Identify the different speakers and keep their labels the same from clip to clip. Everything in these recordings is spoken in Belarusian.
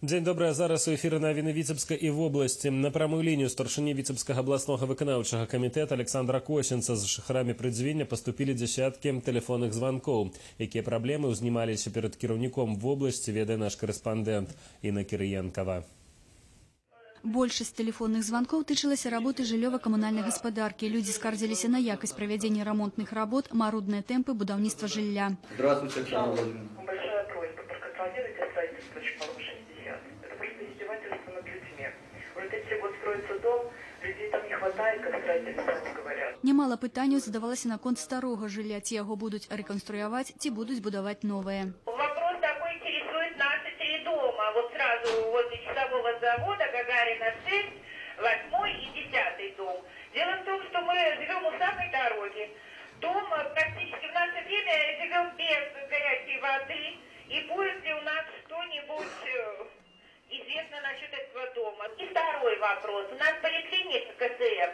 Speaker 1: Дзень добрый, зараз у эфіры навіны Віцебска і вобласці. На прамую лінію старшыні Віцебскага абласнога выканаўчага камітэта Александра Косінца з жыхарамі Прыдзвіння паступілі дзясяткі тэлефонных званкоў. Якія праблемы ўзнімаліся перад кіраўніком вобласці, ведае наш корэспандэнт Інна Кірыенкава.
Speaker 2: Большасць тэлефонных званкоў тычылася работы жыллёва-камунальнай гаспадаркі. Людзі скардзіліся на якасць правядзення рамонтных работ, марудныя тэмпы будаўніцтва жылля.
Speaker 3: Здравствуйте, Оксана Владимировна.
Speaker 4: Большая просьба, проконтролируйте сайт Строчпалов 60. Это просто издевательство над людьми. Уже третий год строится дом, людей там не хватает, как строители сами говорят.
Speaker 2: Нямала пытанняў задавалася наконт старога жылля, ці яго будуць рэканструяваць, ці будуць будаваць новае.
Speaker 5: Вопрос такой интересует наши три дома. Вот сразу возле часового завода Гагарина 6, 8 и 10 дом. Дело в том, что мы живем у самой дороги. Дом практически в наше время живем без горячей воды. И будет ли у нас что-нибудь известно насчет этого дома? И второй вопрос. У нас поликлиника КСР.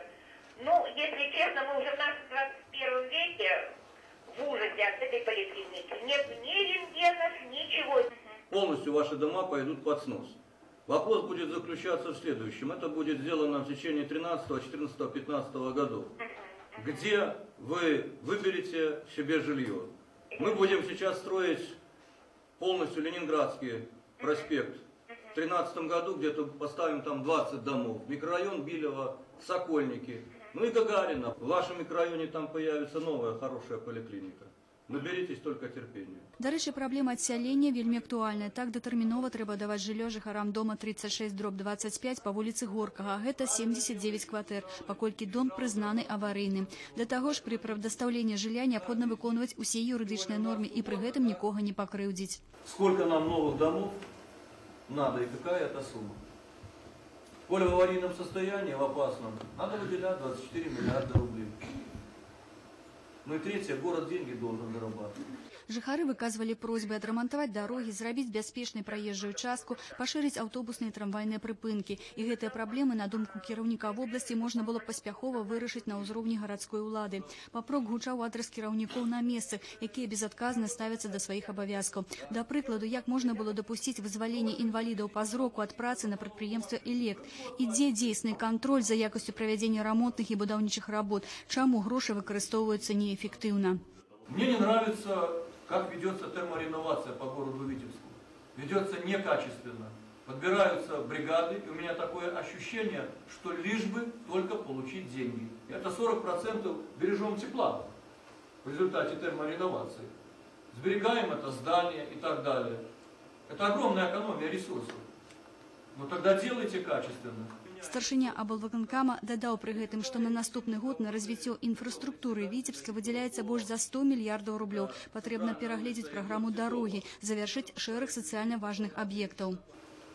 Speaker 5: Ну, если честно, мы уже в нашем 21 веке в ужасе от этой поликлиники. Нет ни рентгенов, ничего.
Speaker 3: Полностью ваши дома пойдут под снос. Вопрос будет заключаться в следующем. Это будет сделано в течение 13, 14, 15 годов. Где вы выберете себе жилье. Мы будем сейчас строить полностью Ленинградский проспект. В 2013 году где-то поставим там 20 домов. Микрорайон Билева, Сокольники. Ну и Гагарина. В вашем микрорайоне там появится новая хорошая поликлиника. Наберитесь только терпения.
Speaker 2: Да рэчы, праблема адсялення вельмі актуальная. Так датэрмінова трэба даваць жыллё жыхарам дома 36/25 па вуліцы Горкага. Гэта 79 кватэр, паколькі дом прызнаны аварыйным. Да таго ж, пры прадастаўленні жылля неабходна выконваць усе юрыдычныя нормы і пры гэтым нікога не пакрыўдзіць.
Speaker 3: Сколько нам новых домов надо и какая это сумма? Коли в аварийном состоянии, в опасном, надо выделять 24 миллиарда рублей. Ну и третье, город деньги должен зарабатывать.
Speaker 2: Жыхары выказвалі просьбы адрамантаваць дарогі, зрабіць бяспечнай праезжую частку, пашырыць аўтобусныя і трамвайныя прыпынкі. І гэтыя праблемы, на думку кіраўніка вобласці, можна было паспяхова вырашыць на ўзроўні гарадской улады. Папрок гучаў адрас кіраўнікоў на месцах, якія безадказна ставяцца да сваіх абавязкаў. Да прыкладу, як можна было дапусціць вызваленне інвалідаў па зроку ад працы на прадпрыемстве «Элект». І дзе дзейсны кантроль за якасцю правядзення рамонтных і будаўнічых работ? Чаму грошы выкарыстоўваюцца неэффектыўна?
Speaker 3: Мне не нравится, как ведется термореновация по городу Витебску. Ведется некачественно. Подбираются бригады, и у меня такое ощущение, что лишь бы только получить деньги. Это 40% бережем тепла в результате термореновации. Сберегаем это здание и так далее. Это огромная экономия ресурсов. Но тогда делайте качественно.
Speaker 2: Старшыня аблвыканкама дадаў пры гэтым, што на наступны год на развіццё інфраструктуры Віцебска выдзяляецца больш за 100 мільярдаў рублёў. Патрэбна перагледзець праграму дарогі, завяршыць шэраг сацыяльна важных аб'ектаў.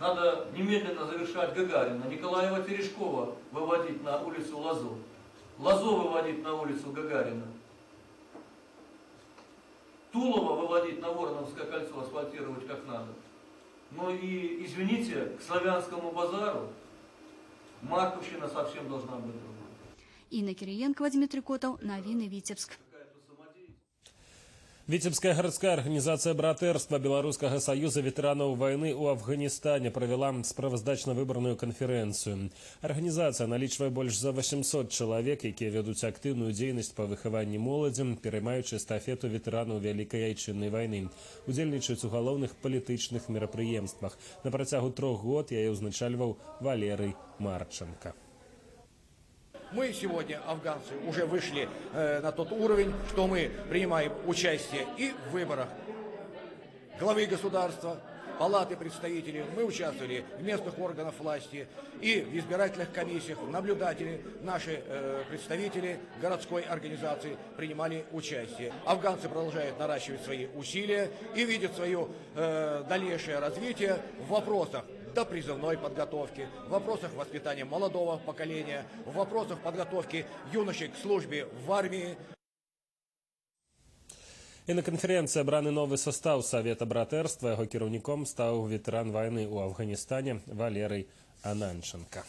Speaker 3: Надо немедленно завершать Гагарина, Николаева-Терешкова выводить на улицу Лозо, Лозо выводить на улицу Гагарина, Тулово выводить на Вороновское кольцо, асфальтировать как надо. Ну и, извините, к Славянскому базару Марковщина совсем должна быть другой.
Speaker 2: Інна Кірыенкава, Дмитрий Котаў, навіны Віцебск.
Speaker 1: Віцебская гарадская арганізацыя братэрства Беларускага саюза ветэранаў вайны ў Афганістане правяла справаздачна-выбарную канферэнцыю. Арганізацыя налічвае больш за 800 чалавек, якія вядуць актыўную дзейнасць па выхаванні моладзі, пераймаючы эстафету ветэранаў Вялікай Айчыннай вайны. Удзельнічаюць у галоўных палітычных мерапрыемствах. На працягу 3 год яе ўзначальваў Валерый Марченко.
Speaker 6: Мы сегодня, афганцы, уже вышли на тот уровень, что мы принимаем участие и в выборах главы государства, палаты представителей. Мы участвовали в местных органах власти и в избирательных комиссиях. Наблюдатели, наши представители городской организации принимали участие. Афганцы продолжают наращивать свои усилия и видят свое дальнейшее развитие в вопросах допризывной подготовки, в вопросах воспитания молодого поколения, в вопросах подготовки юношей к службе в армии.
Speaker 1: І на канферэнцыі абраны новы состав Савета братэрства. Яго кіраўніком стаў ветэран вайны ў Афганістане Валерый Ананченко.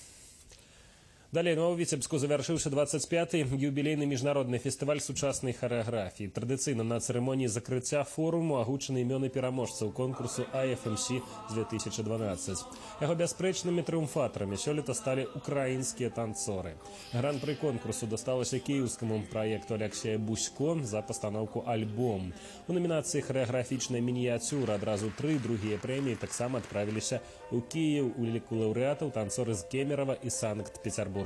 Speaker 1: Далее у Віцебску завершыўся 25-й юбілейны міжнародны фестываль сучаснай харэаграфіі. Традыцыйна на цырымоніі закрыцця форуму агучаны імёны пераможцаў конкурсу IFMC з 2012. Яго бясспрэчнымі трыумфатарамі сёлета сталі украінскія танцоры. Гран-пры конкурсу дасталася кіеўскаму праекту Алексея Бусько за пастаноўку «Альбом». У номінацыі харэаграфічная мініяцюра адразу 3 другія прэміі таксама адправіліся у Кіеў. У ліку лаўрэатаў танцоры з Кемерово і Санкт-Петербурга.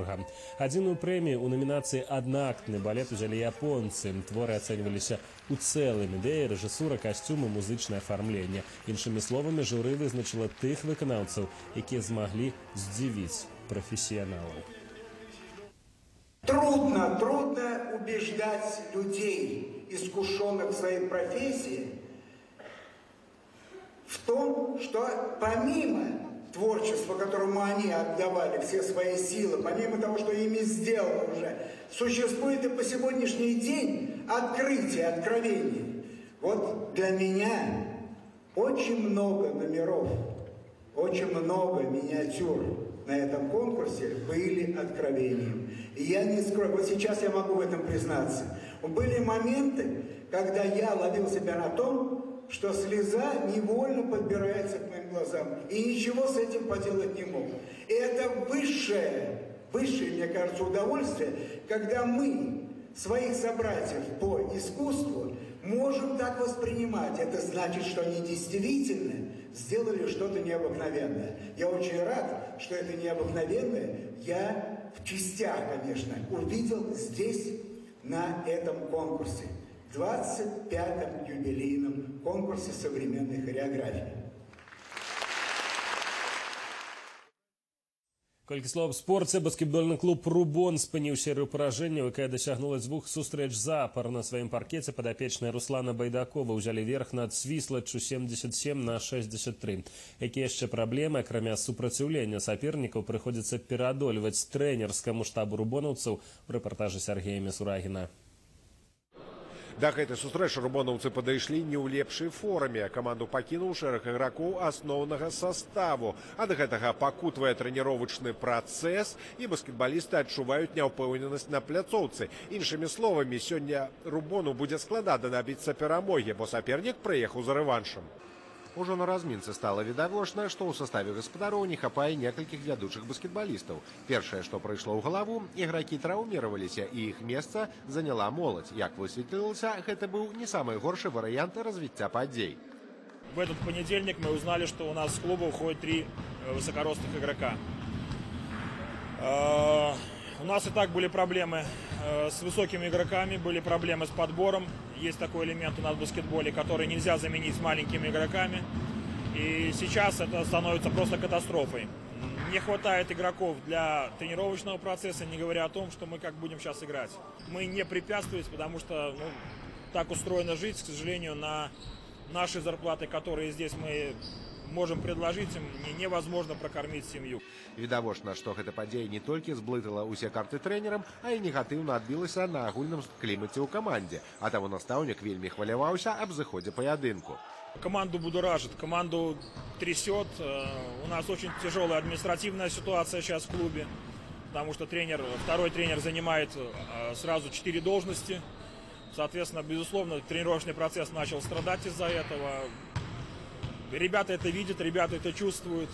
Speaker 1: Адзіную прэмію у номінацыі «Аднаактны балет» узялі японцы. Творы ацэньваліся у цэлым: ідэя, рэжысура, касцюмы, музычнае афармленне. Іншымі словамі, журы вызначыла тых выканаўцаў, якія змаглі здзівіць прафесіяналаў.
Speaker 7: Трудно убеждать людей, искушенных в своей профессии, в том, что помимо творчества, которому они отдавали все свои силы, помимо того, что ими сделано уже, существует и по сегодняшний день открытие, откровение. Вот для меня очень много номеров, очень много миниатюр на этом конкурсе были откровением. И я не скрою, вот сейчас я могу в этом признаться. Были моменты, когда я ловил себя на том, что слеза невольно подбирается к моим глазам. И ничего с этим поделать не мог. И это высшее, мне кажется, удовольствие, когда мы своих собратьев по искусству можем так воспринимать. Это значит, что они действительно сделали что-то необыкновенное. Я очень рад, что это необыкновенное я в частях, конечно, увидел здесь, на этом конкурсе. 25-м юбилейном конкурсе современной хореографии.
Speaker 1: Колькі слоў аб спорце, баскетбольны клуб «Рубон» спыніў серыю паражэнняў, якая дасягнула 2 сустрэч запар. На сваім паркеце падапечныя Руслана Байдакова ўзялі верх над Свіслаччу 77-63. Якія яшчэ праблемы, акрамя супраціўлення сапернікаў, прыходзіцца пераадольваць трэнерскаму штабу рубонаўцаў у рэпартажы Сергея Месурагіна.
Speaker 8: Да гэтай сустрэчы рубонаўцы падышлі не ў лепшай форме. Каманду пакінуў шэраг ігракоў асноўнага саставу. Ад гэтага пакутвае трэніровачны працэс, і баскетбалісты адчуваюць няўпэўненасць на пляцоўцы. Іншымі словамі, сёння рубону будзе складана дабіцца перамогі, бо сапернік прыехаў за рэваншам. Ужо на размінцы стала відавочна, што ў саставе гаспадароў не хапае некалькіх вядучых баскетбалістаў. Першае, што прыйшло ў галаву, ігракі траўміраваліся, і іх месца заняла моладзь. Як высветлілася, гэта быў не самы горшы варыянт развіцця падзей.
Speaker 9: В этот понедельник мы узнали, что у нас с клуба уходит 3 высокорослых игрока. У нас и так были проблемы с высокими игроками, были проблемы с подбором. Есть такой элемент у нас в баскетболе, который нельзя заменить с маленькими игроками. И сейчас это становится просто катастрофой. Не хватает игроков для тренировочного процесса, не говоря о том, что мы как будем сейчас играть. Мы не препятствуем, потому что так устроена жизнь, к сожалению, на наши зарплаты, которые здесь мы можем предложить им, невозможно прокормить семью.
Speaker 8: Відавочна, што гэта падзея не толькі зблытала ўсе карты трэнерам, а і негатыўна адбілася на агульным клімаце ў камандзе. А таму настаўнік вельмі хваляваўся аб зыходзе паядынку.
Speaker 9: Команду будоражит, команду трясет. У нас очень тяжелая административная ситуация сейчас в клубе, потому что второй тренер занимает сразу 4 должности. Соответственно, безусловно, тренировочный процесс начал страдать из-за этого. Ребята это видят, ребята это чувствуют.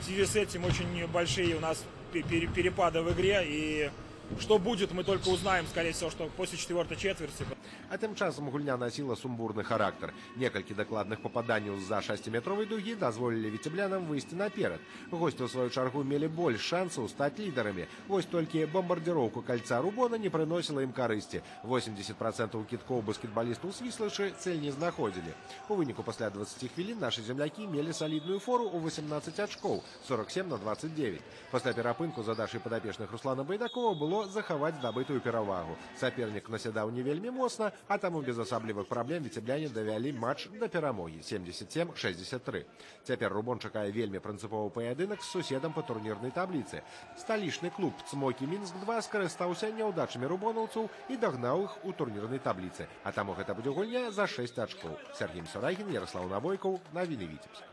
Speaker 9: В связи с этим очень большие у нас перепады в игре. И что будет, мы только узнаем, скорее всего, что после 4-й четверти.
Speaker 8: А тым часам гульня насіла сумбурны характар. Некалькі дакладных пападанняў з-за 6-метровай дугі дазволілі віцеблянам выйсці наперад. Госці, ў сваю чаргу, мелі больш шансаў стаць лідарамі. Вось толькі бомбардзіроўку кальца Рубона не прыносіла ім карысці. 80% кідкоў баскетбалістаў Свіслачы цэль не знаходзілі. У выніку пасля 20 хвілін нашы землякі мелі салідную фору ў 18 ачкоў, 47-29. Пасля перапынку задачай падапечных Руслана Байдакова было захаваць здабытую перавагу. Сапернік насядаў не вельмі моцна, а таму без асаблівых праблем віцебляне давялі матч да перамогі 77-63. Цяпер Рубон чакае вельмі прынцыповы паядынак з суседам па турнірнай табліцы. Сталічны клуб «Цмокі Мінск-2» скарыстаўся няўдачамі рубонаўцаў і дагнаў іх у турнірнай табліцы. А таму гэта будзе гульня за 6 ачкоў. Сергей Месурагін, Ярослав Навойкаў, навіны Віцебск.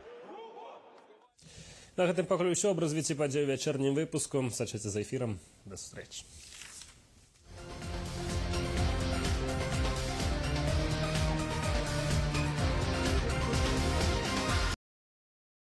Speaker 1: На гэтым пакуль усё, аб развіцці падзей у вячэрнім выпуску. Сачыце за эфірам. До сустрэчы.